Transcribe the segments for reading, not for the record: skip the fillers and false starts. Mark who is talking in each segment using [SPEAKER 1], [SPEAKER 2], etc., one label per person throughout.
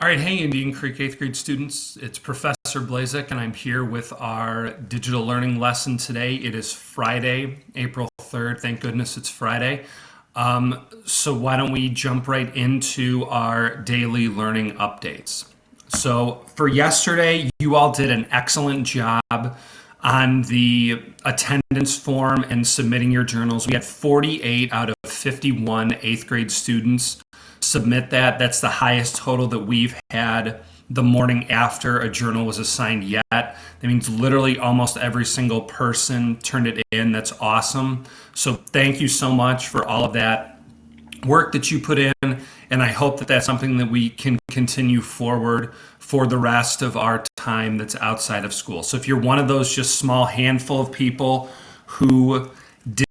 [SPEAKER 1] All right, hey, Indian Creek 8th grade students. It's Professor Blazek, and I'm here with our digital learning lesson today. It is Friday, April 3rd. Thank goodness it's Friday. So why don't we jump right into our daily learning updates. So for yesterday, you all did an excellent job on the attendance form and submitting your journals. We had 48 out of 51 8th grade students submit that. That's the highest total that we've had the morning after a journal was assigned yet. That means literally almost every single person turned it in. That's awesome. So thank you so much for all of that work that you put in, and I hope that that's something that we can continue forward for the rest of our time that's outside of school. So if you're one of those just small handful of people who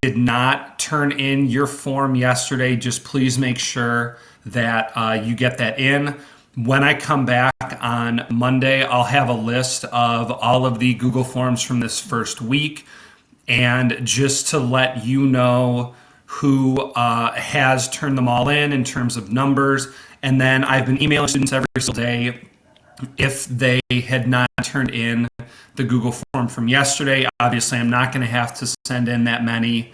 [SPEAKER 1] did not turn in your form yesterday, just please make sure that you get that in. When I come back on Monday, I'll have a list of all of the Google Forms from this first week, and just to let you know who has turned them all in terms of numbers. And then I've been emailing students every single day if they had not turned in the Google form from yesterday. Obviously, I'm not going to have to send in that many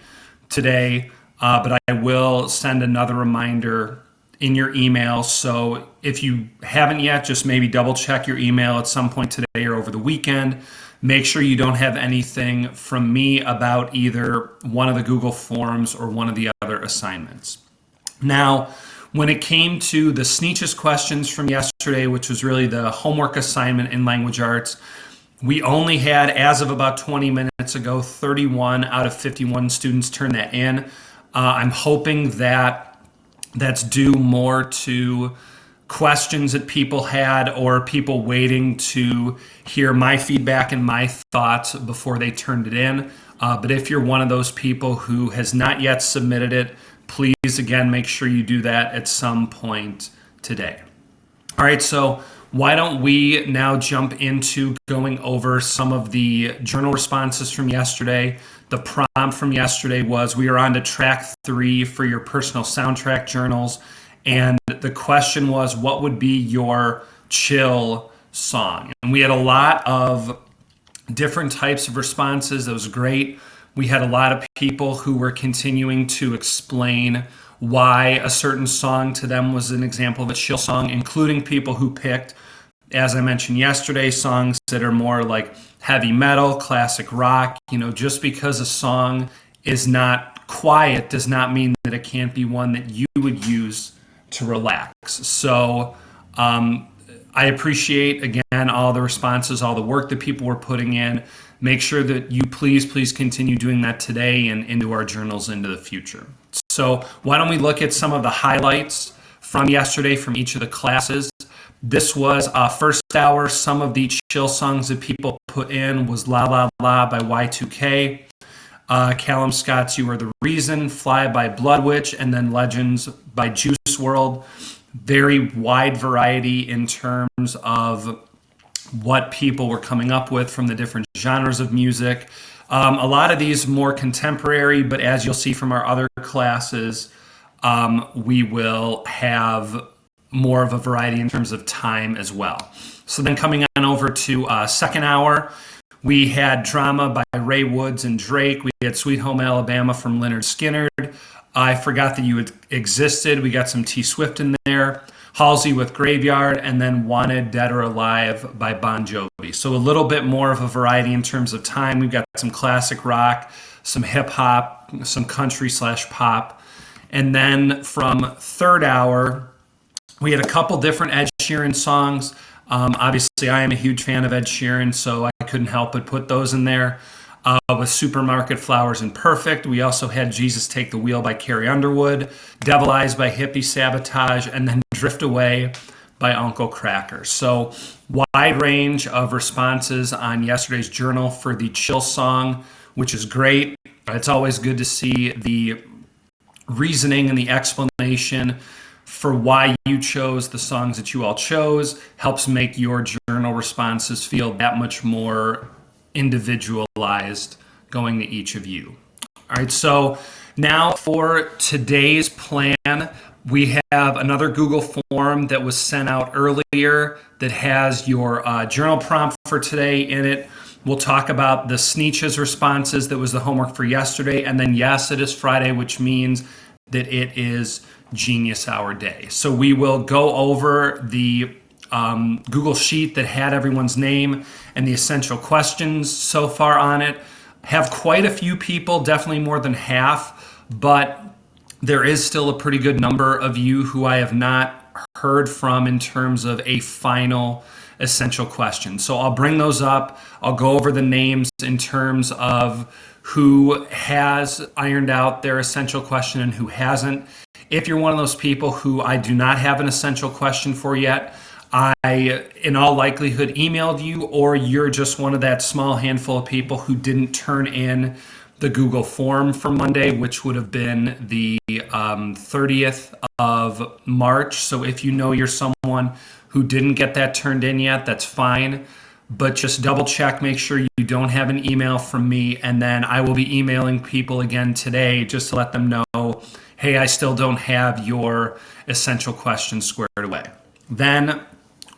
[SPEAKER 1] today, but I will send another reminder in your email. So if you haven't yet, just maybe double check your email at some point today or over the weekend. Make sure you don't have anything from me about either one of the Google Forms or one of the other assignments. Now, when it came to the SNCC questions from yesterday, which was really the homework assignment in language arts, we only had, as of about 20 minutes ago, 31 out of 51 students turn that in. I'm hoping that that's due more to questions that people had or people waiting to hear my feedback and my thoughts before they turned it in. But if you're one of those people who has not yet submitted it, please, again, make sure you do that at some point today. All right, so why don't we now jump into going over some of the journal responses from yesterday. The prompt from yesterday was, we are on to track 3 for your personal soundtrack journals. And the question was, what would be your chill song? And we had a lot of different types of responses. That was great. We had a lot of people who were continuing to explain why a certain song to them was an example of a chill song, including people who picked, as I mentioned yesterday, songs that are more like heavy metal, classic rock. You know, just because a song is not quiet does not mean that it can't be one that you would use to relax. So I appreciate, again, all the responses, all the work that people were putting in. Make sure that you please continue doing that today and into our journals into the future. So why don't we look at some of the highlights from yesterday from each of the classes. This was first hour. Some of the chill songs that people put in was La La La by Y2K, Callum Scott's You Are the Reason, Fly by Blood Witch, and then Legends by Juice WRLD. Very wide variety in terms of what people were coming up with from the different genres of music. A lot of these more contemporary, but as you'll see from our other classes, we will have more of a variety in terms of time as well. So then coming on over to second hour, we had Drama by Ray Woods and Drake. We had Sweet Home Alabama from Lynyrd Skynyrd. I Forgot That You Existed. We got some T Swift in there. Halsey with Graveyard, and then Wanted, Dead or Alive by Bon Jovi. So a little bit more of a variety in terms of time. We've got some classic rock, some hip hop, some country / pop. And then from third hour, we had a couple different Ed Sheeran songs. Obviously, I am a huge fan of Ed Sheeran, so I couldn't help but put those in there. With Supermarket Flowers and Perfect. We also had Jesus Take the Wheel by Carrie Underwood, Devil Eyes by Hippie Sabotage, and then Drift Away by Uncle Kracker. So wide range of responses on yesterday's journal for the chill song, which is great. It's always good to see the reasoning and the explanation for why you chose the songs that you all chose. Helps make your journal responses feel that much more individualized going to each of you. All right, so now for today's plan, We have another Google form that was sent out earlier that has your journal prompt for today in it. We'll talk about the SNCC's responses. That was the homework for yesterday. And then, yes, it is Friday, which means that it is Genius Hour Day. So we will go over the Google Sheet that had everyone's name and the essential questions so far on it. Have quite a few people, definitely more than half, but there is still a pretty good number of you who I have not heard from in terms of a final essential question. So I'll bring those up. I'll go over the names in terms of who has ironed out their essential question and who hasn't. If you're one of those people who I do not have an essential question for yet, I, in all likelihood, emailed you, or you're just one of that small handful of people who didn't turn in the Google form for Monday, which would have been the 30th of March. So if you know you're someone who didn't get that turned in yet, that's fine. But just double check, make sure you don't have an email from me, and then I will be emailing people again today just to let them know, hey, I still don't have your essential questions squared away. Then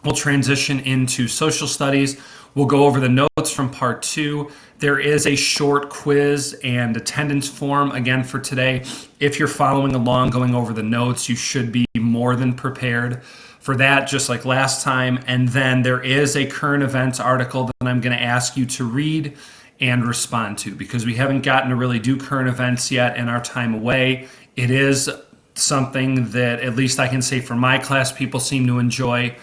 [SPEAKER 1] we'll transition into social studies. We'll go over the notes from part 2. There is a short quiz and attendance form again for today. If you're following along, going over the notes, you should be more than prepared for that, just like last time. And then there is a current events article that I'm going to ask you to read and respond to, because we haven't gotten to really do current events yet in our time away. It is something that, at least I can say for my class, people seem to enjoy.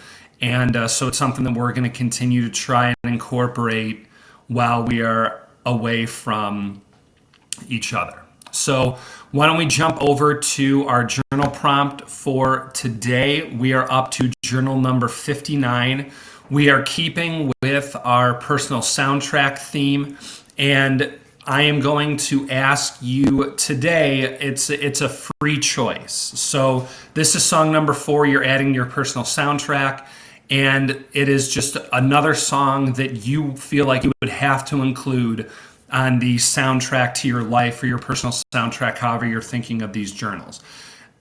[SPEAKER 1] And so it's something that we're going to continue to try and incorporate while we are away from each other. So why don't we jump over to our journal prompt for today? We are up to journal number 59. We are keeping with our personal soundtrack theme, and I am going to ask you today, it's a free choice. So this is song number 4. You're adding your personal soundtrack, and it is just another song that you feel like you would have to include on the soundtrack to your life or your personal soundtrack, however you're thinking of these journals.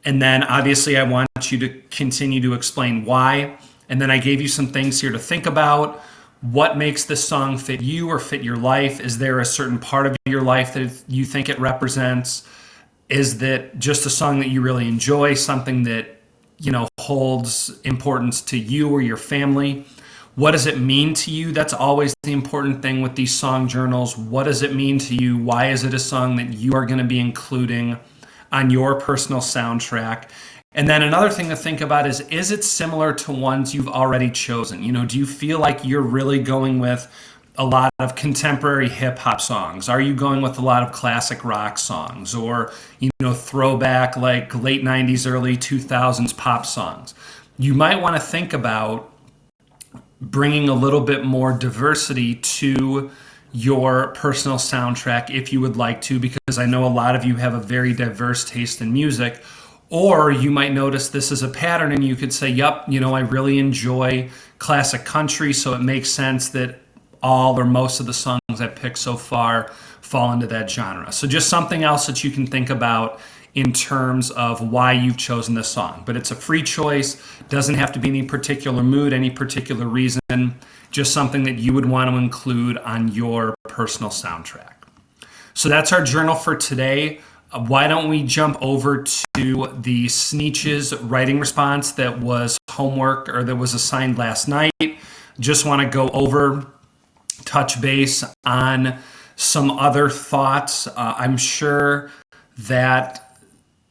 [SPEAKER 1] And then obviously I want you to continue to explain why. And then I gave you some things here to think about. What makes this song fit you or fit your life? Is there a certain part of your life that you think it represents? Is that just a song that you really enjoy, something that, you know, holds importance to you or your family? What does it mean to you? That's always the important thing with these song journals. What does it mean to you? Why is it a song that you are going to be including on your personal soundtrack? And then another thing to think about is it similar to ones you've already chosen? You know, do you feel like you're really going with a lot of contemporary hip hop songs? Are you going with a lot of classic rock songs, or, you know, throwback like late 90s, early 2000s pop songs? You might want to think about bringing a little bit more diversity to your personal soundtrack if you would like to, because I know a lot of you have a very diverse taste in music. Or you might notice this is a pattern and you could say, yep, you know, I really enjoy classic country, so it makes sense that all or most of the songs I've picked so far fall into that genre. So just something else that you can think about in terms of why you've chosen this song. But it's a free choice, doesn't have to be any particular mood, any particular reason, just something that you would want to include on your personal soundtrack. So that's our journal for today. Why don't we jump over to the SNCC's writing response that was homework, or that was assigned last night. Just want to go over, touch base on some other thoughts. I'm sure that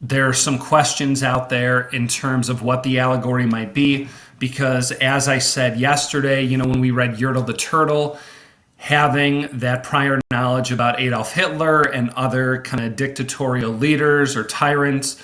[SPEAKER 1] there are some questions out there in terms of what the allegory might be, because as I said yesterday, you know, when we read Yertle the Turtle, having that prior knowledge about Adolf Hitler and other kind of dictatorial leaders or tyrants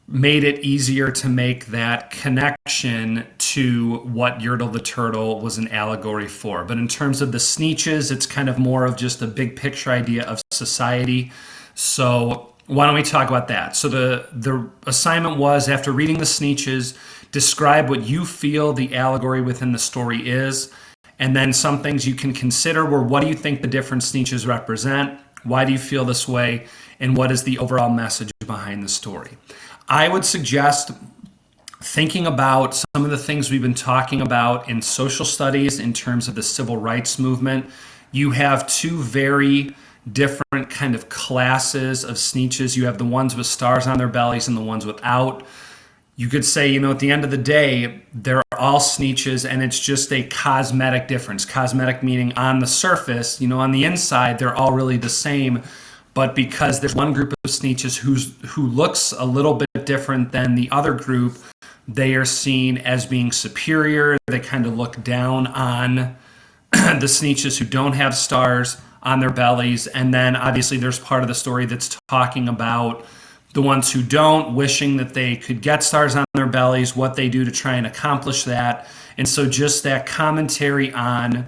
[SPEAKER 1] made it easier to make that connection to what Yertle the Turtle was an allegory for. But in terms of the SNCC's, it's kind of more of just a big picture idea of society. So why don't we talk about that? So the assignment was, after reading the SNCC's, describe what you feel the allegory within the story is. And then some things you can consider were, what do you think the different SNCC's represent? Why do you feel this way? And what is the overall message behind the story? I would suggest thinking about some of the things we've been talking about in social studies in terms of the civil rights movement. You have two very different kind of classes of sneetches. You have the ones with stars on their bellies and the ones without. You could say, at the end of the day, they're all sneetches, and it's just a cosmetic difference. Cosmetic meaning on the surface, on the inside, they're all really the same. But because there's one group of sneetches who looks a little bit different than the other group, they are seen as being superior. They kind of look down on the sneetches who don't have stars on their bellies. And then obviously there's part of the story that's talking about the ones who don't, wishing that they could get stars on their bellies, what they do to try and accomplish that. And so just that commentary on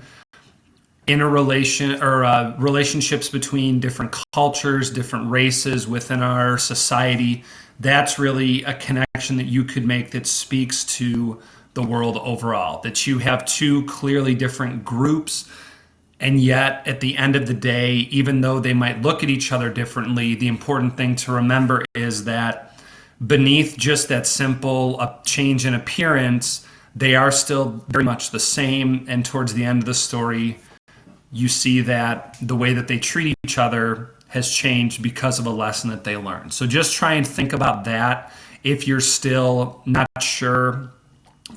[SPEAKER 1] relationships between different cultures, different races within our society, that's really a connection that you could make that speaks to the world overall, that you have two clearly different groups. And yet, at the end of the day, even though they might look at each other differently, the important thing to remember is that beneath just that simple change in appearance, they are still very much the same. And towards the end of the story, you see that the way that they treat each other has changed because of a lesson that they learned. So just try and think about that if you're still not sure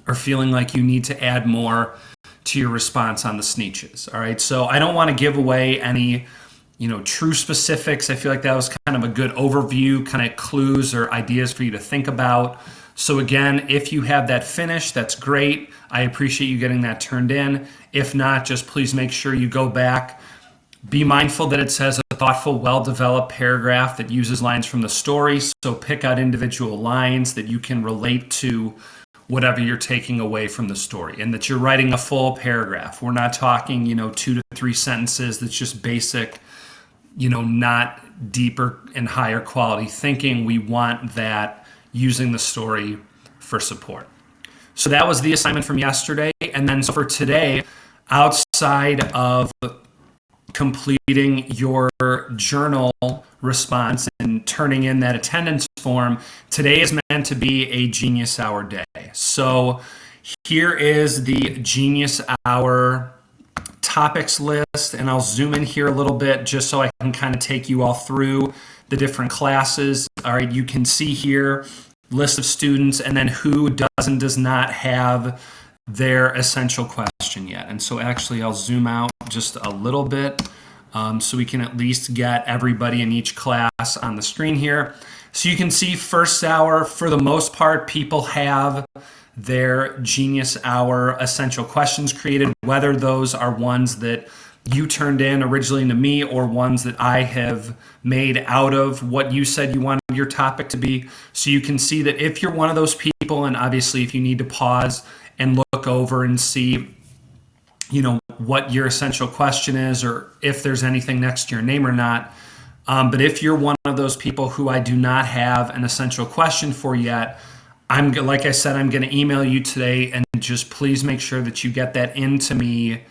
[SPEAKER 1] or feeling like you need to add more to your response on the sneetches. All right. So I don't want to give away any, true specifics. I feel like that was kind of a good overview, kind of clues or ideas for you to think about. So again, if you have that finished, that's great. I appreciate you getting that turned in. If not, just please make sure you go back. Be mindful that it says a thoughtful, well-developed paragraph that uses lines from the story. So pick out individual lines that you can relate to whatever you're taking away from the story, and that you're writing a full paragraph. We're not talking, 2 to 3 sentences that's just basic, not deeper and higher quality thinking. We want that using the story for support. So that was the assignment from yesterday. And then for today, outside of completing your journal response and turning in that attendance form, today is meant to be a Genius Hour day. So here is the Genius Hour topics list, and I'll zoom in here a little bit just so I can kind of take you all through the different classes. All right, you can see here list of students and then who does and does not have their essential question yet. And so actually I'll zoom out just a little bit so we can at least get everybody in each class on the screen here. So you can see first hour, for the most part, people have their Genius Hour essential questions created, whether those are ones that you turned in originally to me or ones that I have made out of what you said you wanted your topic to be. So you can see that if you're one of those people, and obviously if you need to pause and look over and see, what your essential question is, or if there's anything next to your name or not. But if you're one of those people who I do not have an essential question for yet, like I said, I'm going to email you today, and just please make sure that you get that into me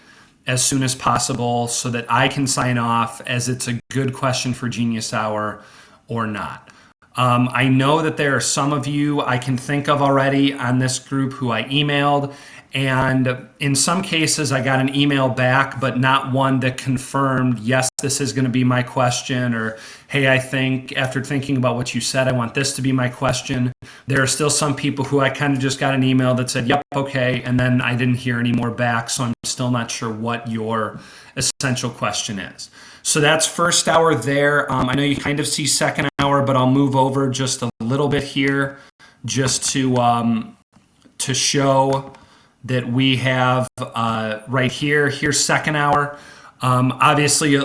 [SPEAKER 1] as soon as possible so that I can sign off as it's a good question for Genius Hour or not. I know that there are some of you I can think of already on this group who I emailed, and in some cases I got an email back, but not one that confirmed, yes, this is going to be my question, or hey, I think after thinking about what you said, I want this to be my question. There are still some people who I kind of just got an email that said, yep, okay, and then I didn't hear any more back, so I'm still not sure what your essential question is. So that's first hour there. I know you kind of see second hour, but I'll move over just a little bit here just to show that we have right here. Here's second hour. Obviously,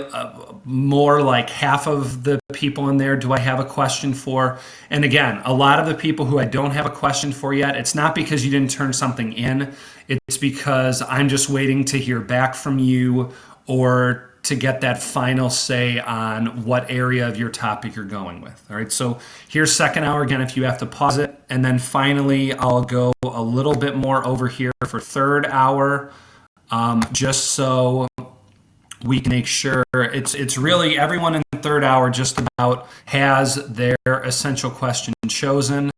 [SPEAKER 1] more like half of the people in there do I have a question for. And again, a lot of the people who I don't have a question for yet, it's not because you didn't turn something in. It's because I'm just waiting to hear back from you or to get that final say on what area of your topic you're going with. All right, so here's second hour again if you have to pause it. And then finally, I'll go a little bit more over here for third hour, just so we can make sure it's really everyone in the third hour just about has their essential question chosen,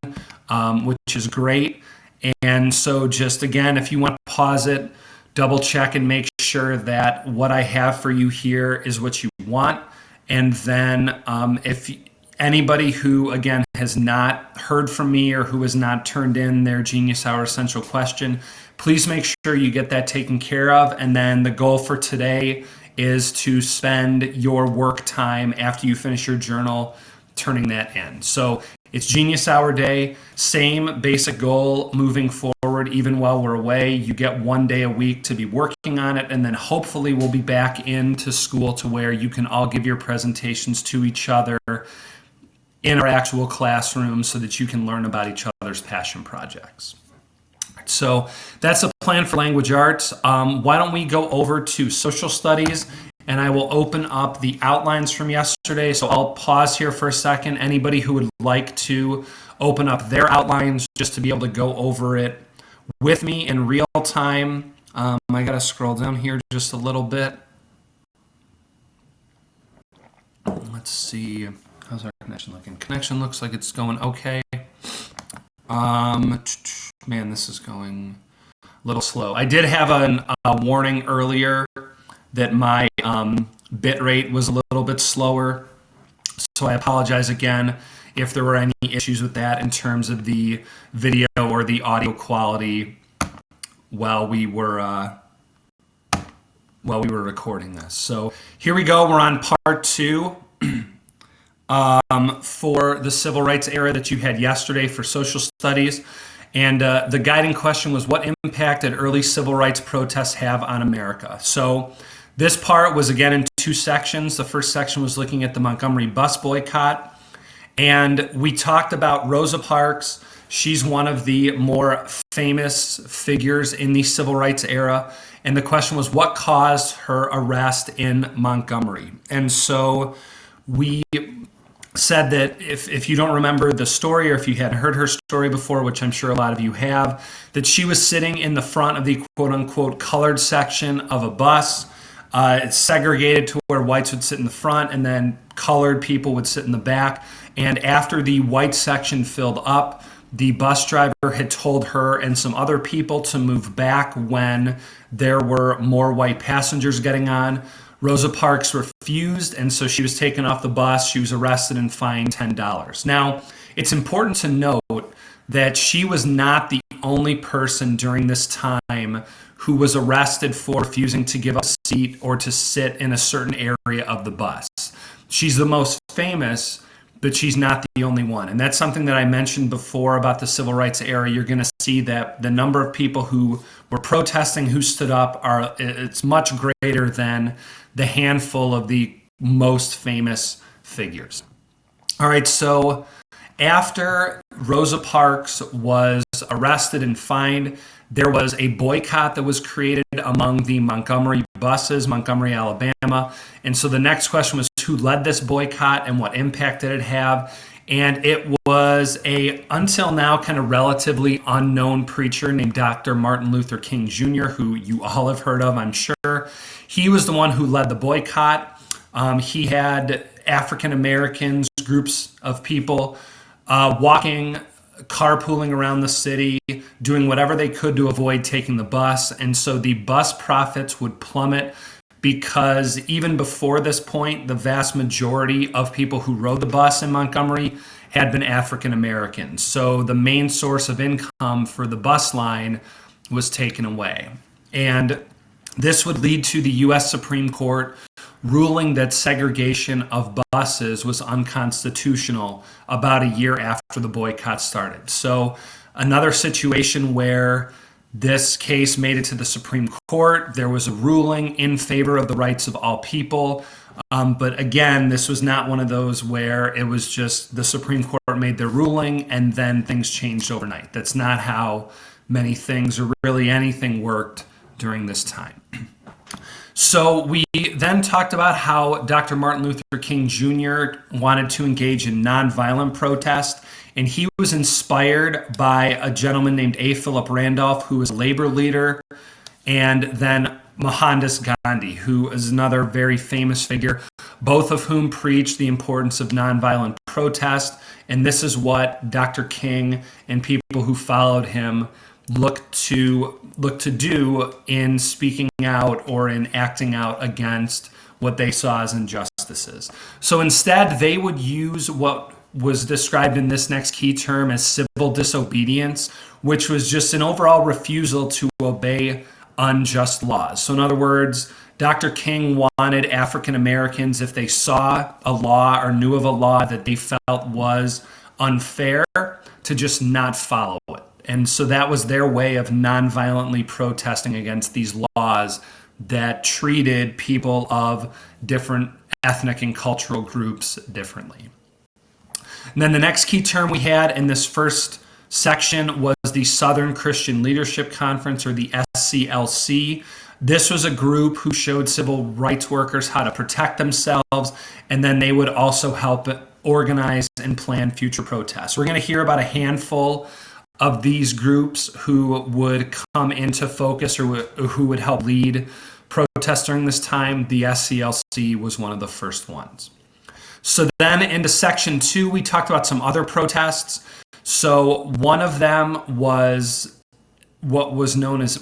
[SPEAKER 1] which is great. And so just again, if you want to pause it, double check and make sure that what I have for you here is what you want. And then if anybody who, again, has not heard from me or who has not turned in their Genius Hour essential question, please make sure you get that taken care of. And then the goal for today is to spend your work time after you finish your journal turning that in. So it's Genius Hour Day, same basic goal moving forward, even while we're away. You get 1 day a week to be working on it, and then hopefully we'll be back into school to where you can all give your presentations to each other in our actual classroom so that you can learn about each other's passion projects. So that's the plan for language arts. Why don't we go over to social studies, and I will open up the outlines from yesterday. So I'll pause here for a second. Anybody who would like to open up their outlines just to be able to go over it with me in real time. I got to scroll down here just a little bit. Let's see. How's our connection looking? Connection looks like it's going okay. Man, this is going a little slow. I did have a warning earlier that my bit rate was a little bit slower, so I apologize again if there were any issues with that in terms of the video or the audio quality while we were recording this. So here we go. We're on part 2 for the civil rights era that you had yesterday for social studies. And the guiding question was, what impact did early civil rights protests have on America? So this part was, again, in 2 sections. The first section was looking at the Montgomery bus boycott. And we talked about Rosa Parks. She's one of the more famous figures in the civil rights era. And the question was, what caused her arrest in Montgomery? And so we said that if you don't remember the story, or if you hadn't heard her story before, which I'm sure a lot of you have, that she was sitting in the front of the quote-unquote colored section of a bus. It's segregated to where whites would sit in the front and then colored people would sit in the back. And after the white section filled up, the bus driver had told her and some other people to move back when there were more white passengers getting on. Rosa Parks refused, and so she was taken off the bus. She was arrested and fined $10. Now, it's important to note that she was not the only person during this time who was arrested for refusing to give up a seat or to sit in a certain area of the bus. She's the most famous, but she's not the only one. And that's something that I mentioned before about the civil rights era. You're going to see that the number of people who were protesting, who stood up, it's much greater than the handful of the most famous figures. All right, so after Rosa Parks was arrested and fined, there was a boycott that was created among the Montgomery buses, Montgomery, Alabama. And so the next question was, who led this boycott and what impact did it have? And it was a, until now, kind of relatively unknown preacher named Dr. Martin Luther King Jr., who you all have heard of, I'm sure. He was the one who led the boycott. He had African Americans, groups of people walking, carpooling around the city, doing whatever they could to avoid taking the bus. And so the bus profits would plummet because even before this point, the vast majority of people who rode the bus in Montgomery had been African Americans. So the main source of income for the bus line was taken away. And this would lead to the U.S. Supreme Court ruling that segregation of buses was unconstitutional about a year after the boycott started. So another situation where this case made it to the Supreme Court. There was a ruling in favor of the rights of all people. But again, this was not one of those where it was just the Supreme Court made their ruling and then things changed overnight. That's not how many things or really anything worked during this time. So we then talked about how Dr. Martin Luther King Jr. wanted to engage in nonviolent protest, and he was inspired by a gentleman named A. Philip Randolph, who was a labor leader, and then Mohandas Gandhi, who is another very famous figure, both of whom preached the importance of nonviolent protest. And this is what Dr. King and people who followed him look to do in speaking out or in acting out against what they saw as injustices. So instead, they would use what was described in this next key term as civil disobedience, which was just an overall refusal to obey unjust laws. So in other words, Dr. King wanted African Americans, if they saw a law or knew of a law that they felt was unfair, to just not follow it. And so that was their way of nonviolently protesting against these laws that treated people of different ethnic and cultural groups differently. And then the next key term we had in this first section was the Southern Christian Leadership Conference, or the SCLC. This was a group who showed civil rights workers how to protect themselves, and then they would also help organize and plan future protests. We're going to hear about a handful of these groups who would come into focus or who would help lead protests during this time. The SCLC was one of the first ones. So then into section 2, we talked about some other protests. So one of them was what were known as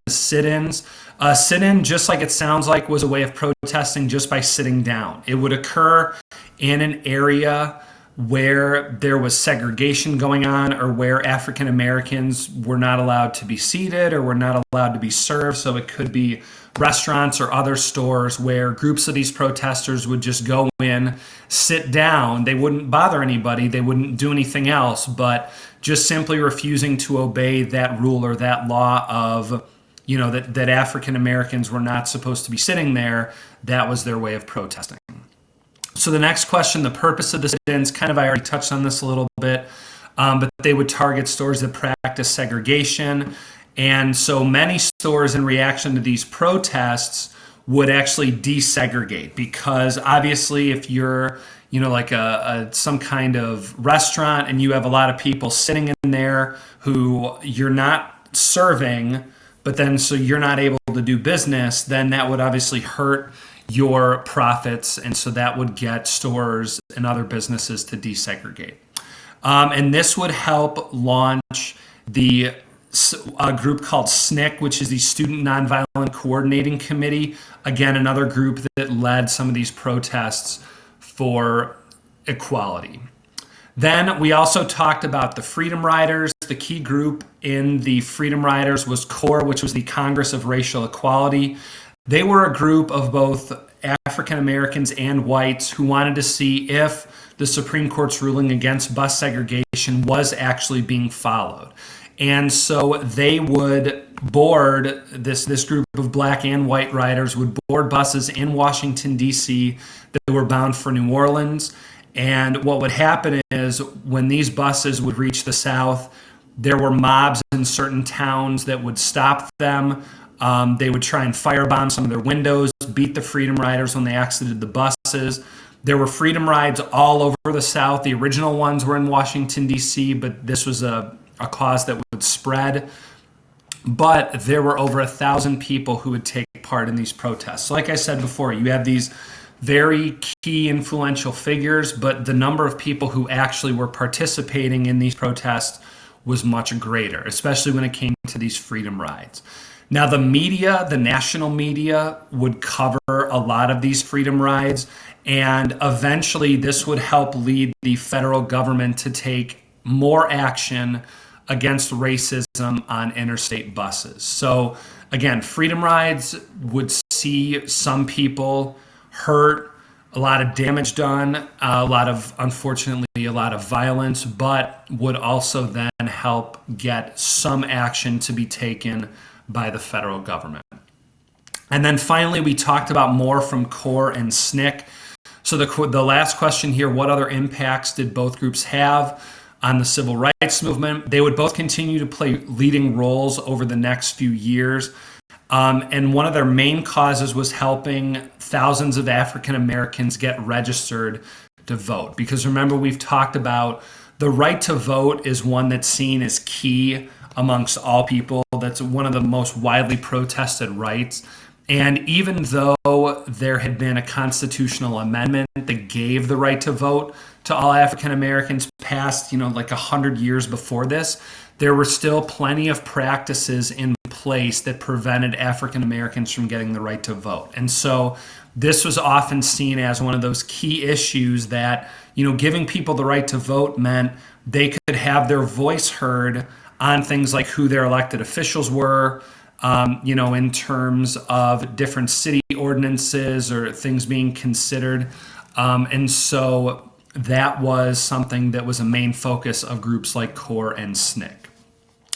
[SPEAKER 1] sit-ins. Sit-in, just like it sounds like, was a way of protesting just by sitting down. It would occur in an area where there was segregation going on, or where African Americans were not allowed to be seated or were not allowed to be served. So it could be restaurants or other stores where groups of these protesters would just go in, sit down. They wouldn't bother anybody. They wouldn't do anything else, but just simply refusing to obey that rule or that law of, that African Americans were not supposed to be sitting there. That was their way of protesting. So the next question, the purpose of the sit-ins, I already touched on this a little bit, but they would target stores that practice segregation. And so many stores, in reaction to these protests, would actually desegregate, because obviously if you're, like some kind of restaurant and you have a lot of people sitting in there who you're not serving, but then so you're not able to do business, then that would obviously hurt your profits, and so that would get stores and other businesses to desegregate. And this would help launch a group called SNCC, which is the Student Nonviolent Coordinating Committee. Again, another group that led some of these protests for equality. Then we also talked about the Freedom Riders. The key group in the Freedom Riders was CORE, which was the Congress of Racial Equality. They were a group of both African Americans and whites who wanted to see if the Supreme Court's ruling against bus segregation was actually being followed. And so they would board, this group of black and white riders would board buses in Washington, D.C. that were bound for New Orleans. And what would happen is, when these buses would reach the South, there were mobs in certain towns that would stop them. They would try and firebomb some of their windows, beat the Freedom Riders when they exited the buses. There were freedom rides all over the South. The original ones were in Washington, D.C., but this was a cause that would spread. But there were over 1,000 people who would take part in these protests. So like I said before, you have these very key influential figures, but the number of people who actually were participating in these protests was much greater, especially when it came to these freedom rides. Now, the media, the national media, would cover a lot of these freedom rides, and eventually this would help lead the federal government to take more action against racism on interstate buses. So again, freedom rides would see some people hurt, a lot of damage done, unfortunately, a lot of violence, but would also then help get some action to be taken by the federal government. And then finally, we talked about more from CORE and SNCC. So the last question here, what other impacts did both groups have on the civil rights movement? They would both continue to play leading roles over the next few years. And one of their main causes was helping thousands of African Americans get registered to vote. Because remember, we've talked about the right to vote is one that's seen as key amongst all people. That's one of the most widely protested rights. And even though there had been a constitutional amendment that gave the right to vote to all African Americans passed, like 100 years before this, there were still plenty of practices in place that prevented African Americans from getting the right to vote. And so this was often seen as one of those key issues that, giving people the right to vote meant they could have their voice heard on things like who their elected officials were, in terms of different city ordinances or things being considered. And so that was something that was a main focus of groups like CORE and SNCC.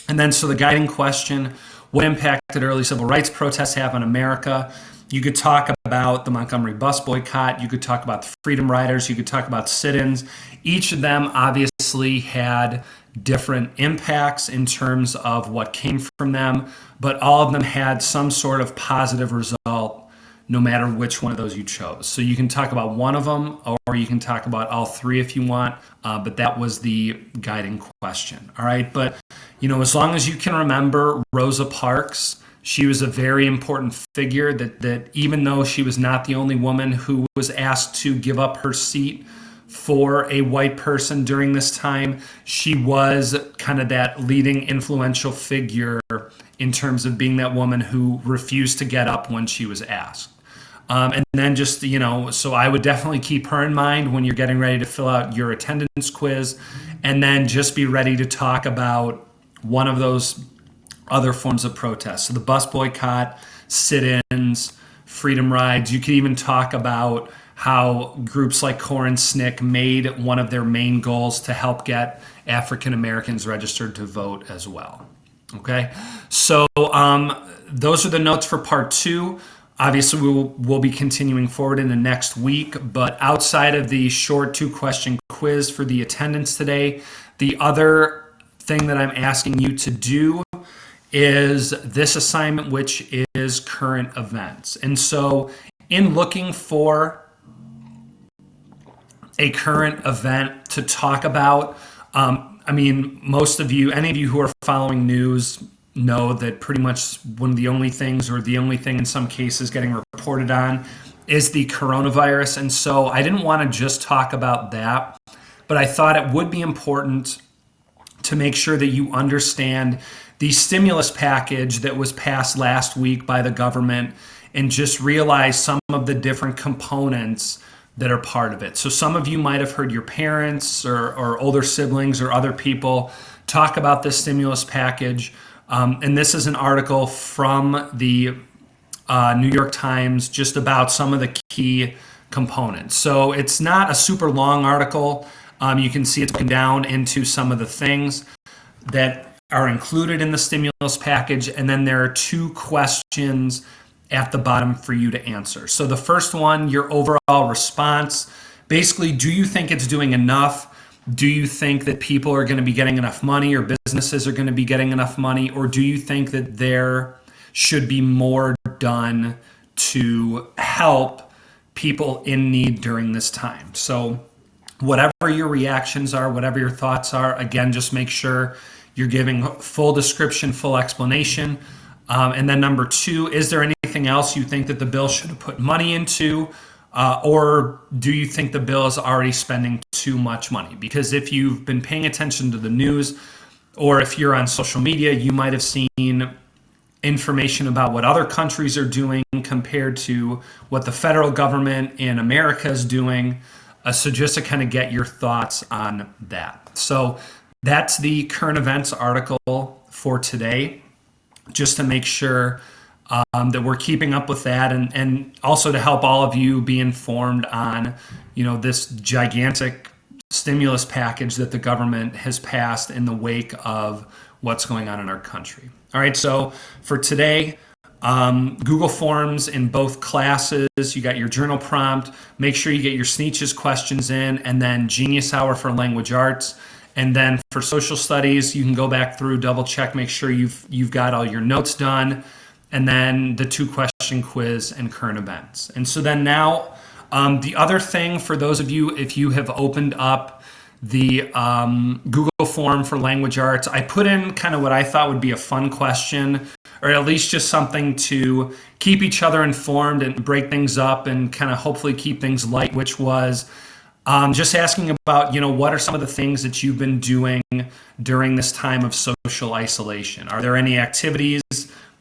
[SPEAKER 1] And then, so the guiding question, what impact did early civil rights protests have on America? You could talk about the Montgomery bus boycott. You could talk about the Freedom Riders. You could talk about sit-ins. Each of them obviously had different impacts in terms of what came from them, but all of them had some sort of positive result no matter which one of those you chose. So you can talk about one of them, or you can talk about all three if you want, but that was the guiding question. All right, but as long as you can remember Rosa Parks, she was a very important figure that even though she was not the only woman who was asked to give up her seat for a white person during this time, she was kind of that leading influential figure in terms of being that woman who refused to get up when she was asked. And then just, so I would definitely keep her in mind when you're getting ready to fill out your attendance quiz, and then just be ready to talk about one of those other forms of protest. So the bus boycott, sit-ins, freedom rides. You could even talk about how groups like CORE and SNCC made one of their main goals to help get African Americans registered to vote as well. Okay, so those are the notes for part 2. Obviously, we'll be continuing forward in the next week, but outside of the short 2-question quiz for the attendance today, the other thing that I'm asking you to do is this assignment, which is current events. And so in looking for a current event to talk about, most of you, any of you who are following news, know that pretty much one of the only things, or the only thing in some cases getting reported on, is the coronavirus. And so I didn't want to just talk about that, but I thought it would be important to make sure that you understand the stimulus package that was passed last week by the government, and just realize some of the different components that are part of it. So some of you might have heard your parents or older siblings or other people talk about this stimulus package. And this is an article from the New York Times just about some of the key components. So it's not a super long article. You can see it's broken down into some of the things that are included in the stimulus package. And then there are 2 questions at the bottom for you to answer. So the first one, your overall response. Basically, do you think it's doing enough? Do you think that people are going to be getting enough money, or businesses are going to be getting enough money? Or do you think that there should be more done to help people in need during this time? So whatever your reactions are, whatever your thoughts are, again, just make sure you're giving full description, full explanation. And then number 2, is there anything else you think that the bill should have put money into? Or do you think the bill is already spending too much money? Because if you've been paying attention to the news, or if you're on social media, you might have seen information about what other countries are doing compared to what the federal government in America is doing. So just to kind of get your thoughts on that. So that's the current events article for today, just to make sure that we're keeping up with that, and also to help all of you be informed on, this gigantic stimulus package that the government has passed in the wake of what's going on in our country. All right, so for today, Google Forms in both classes. You got your journal prompt. Make sure you get your Sneetches questions in, and then Genius Hour for Language Arts. And then for social studies, you can go back through, double check, make sure you've got all your notes done, and then the 2-question quiz and current events. And so then now, the other thing for those of you, if you have opened up the Google form for language arts. I put in kind of what I thought would be a fun question, or at least just something to keep each other informed and break things up and kind of hopefully keep things light, which was just asking about, what are some of the things that you've been doing during this time of social isolation? Are there any activities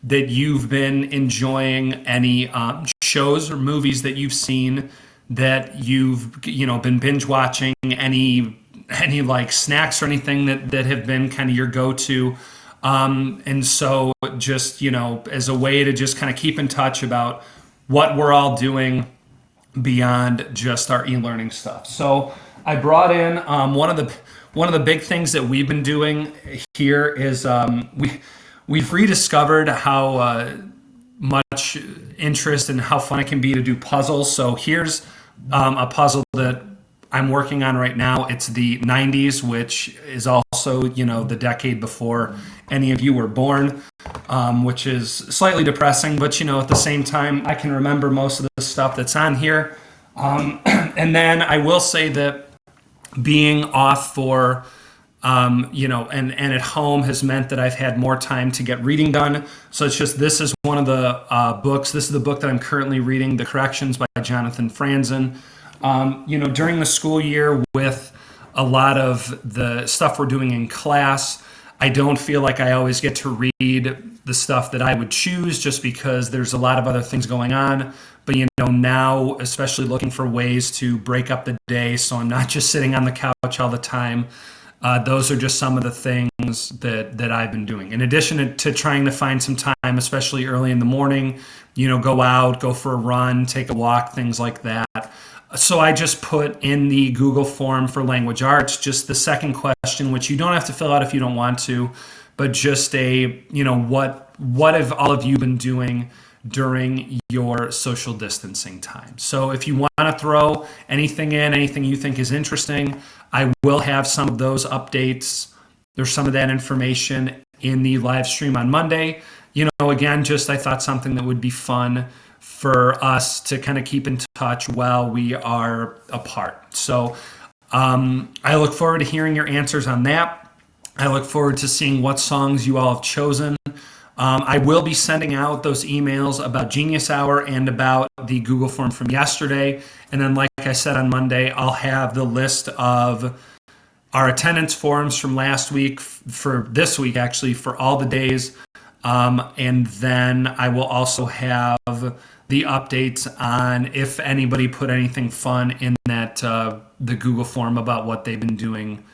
[SPEAKER 1] that you've been enjoying? Any shows or movies that you've seen that you've, been binge watching? Any like snacks or anything that have been kind of your go-to? And so just, as a way to just kind of keep in touch about what we're all doing beyond just our e-learning stuff. So I brought in one of the big things that we've been doing here is we've rediscovered how much interest and how fun it can be to do puzzles. So here's a puzzle that I'm working on right now. It's the 90s, which is also, the decade before any of you were born, which is slightly depressing, but, at the same time, I can remember most of the stuff that's on here. And then I will say that being off for, and at home has meant that I've had more time to get reading done. So it's just, this is one of the books. This is the book that I'm currently reading, The Corrections by Jonathan Franzen. During the school year with a lot of the stuff we're doing in class, I don't feel like I always get to read the stuff that I would choose just because there's a lot of other things going on. But, now, especially looking for ways to break up the day so I'm not just sitting on the couch all the time. Those are just some of the things that I've been doing. In addition to trying to find some time, especially early in the morning, go out, go for a run, take a walk, things like that. So I just put in the Google form for language arts, just the second question, which you don't have to fill out if you don't want to, but just what have all of you been doing during your social distancing time? So if you want to throw anything in, anything you think is interesting, I will have some of those updates. There's some of that information in the live stream on Monday. Again, just I thought something that would be fun for us to kind of keep in touch while we are apart. So I look forward to hearing your answers on that. I look forward to seeing what songs you all have chosen. I will be sending out those emails about Genius Hour and about the Google form from yesterday. And then, like I said, on Monday, I'll have the list of our attendance forms from last week, for this week, actually, for all the days. And then I will also have the updates on if anybody put anything fun in that the Google form about what they've been doing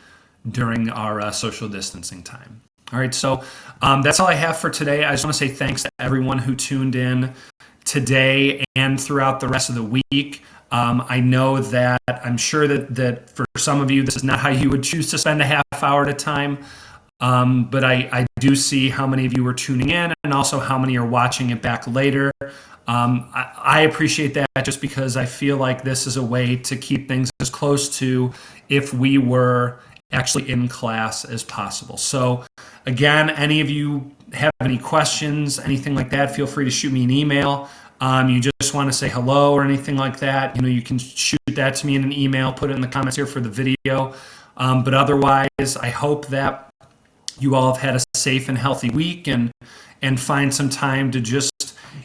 [SPEAKER 1] during our social distancing time. All right, so that's all I have for today. I just want to say thanks to everyone who tuned in today and throughout the rest of the week. I know that I'm sure that for some of you, this is not how you would choose to spend a half hour at a time. But I do see how many of you are tuning in and also how many are watching it back later. I appreciate that just because I feel like this is a way to keep things as close to if we were actually in class as possible. So again, any of you have any questions, anything like that, feel free to shoot me an email. You just want to say hello or anything like that, you can shoot that to me in an email, put it in the comments here for the video. But otherwise, I hope that you all have had a safe and healthy week and find some time to just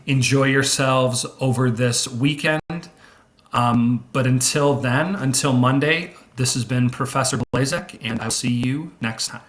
[SPEAKER 1] enjoy yourselves over this weekend. But until then, until Monday, this has been Professor Blazek, and I'll see you next time.